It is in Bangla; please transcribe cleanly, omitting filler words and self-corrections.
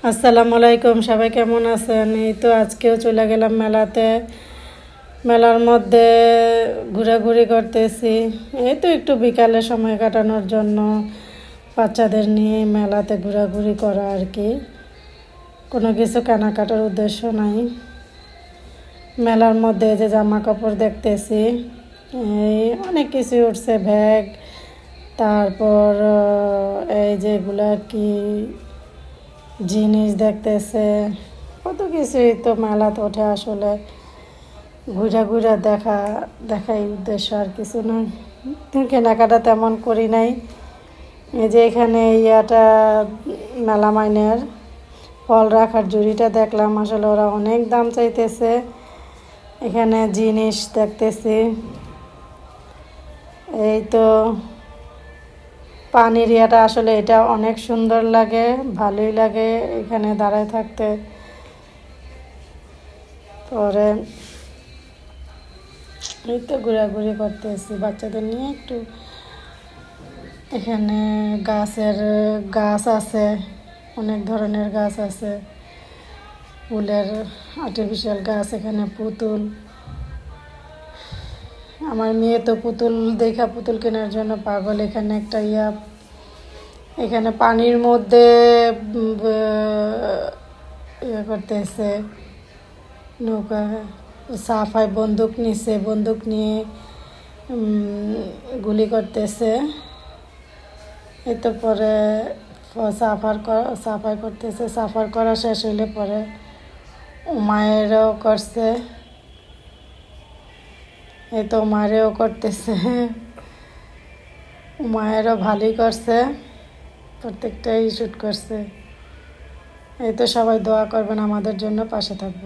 আসসালামু আলাইকুম, সবাই কেমন আছেন? এই তো আজকেও চলে গেলাম মেলাতে। মেলার মধ্যে ঘোরাঘুরি করতেছি। এই তো একটু বিকালে সময় কাটানোর জন্য বাচ্চাদের নিয়ে মেলাতে ঘোরাঘুরি করা আর কি। কোনো কিছু কেনাকাটার উদ্দেশ্য নাই। মেলার মধ্যে যে জামা কাপড় দেখতেছি, এই অনেক কিছু উঠছে, ব্যাগ, তারপর এই যেগুলা কি জিনিস দেখতেছে, কত কিছুই তো মেলাতে ওঠে। আসলে ঘুরা ঘুরা দেখাই উদ্দেশ্য, আর কিছু নয়। কেনাকাটা তেমন করি নাই। এই যে এখানে মেলা মাইনের ফল রাখার ঝুড়িটা দেখলাম, আসলে ওরা অনেক দাম চাইতেছে। এখানে জিনিস দেখতেছি, এই তো পানির আসলে এটা অনেক সুন্দর লাগে, ভালোই লাগে এখানে দাঁড়ায় থাকতে। পরে এই তো ঘোরাঘুরি করতেছি বাচ্চাদের নিয়ে একটু। এখানে গাছ আছে, অনেক ধরনের গাছ আছে, ফুলের আর্টিফিশিয়াল গাছ। এখানে পুতুল, আমার মেয়ে তো পুতুল কেনার জন্য পাগল। এখানে একটা এখানে পানির মধ্যে করতেছে নৌকা, সাফাই বন্দুক নিয়ে গুলি করতেছে। এই তো পরে সাফাই করতেছে। সাফার করা শেষ হইলে পরে মায়েরও করছে। এই তো মায়েরও করতেছে, মায়েরও ভালোই করছে, প্রত্যেকটাই শ্যুট করছে। এই তো সবাই দোয়া করবেন আমাদের জন্য, পাশে থাকবেন।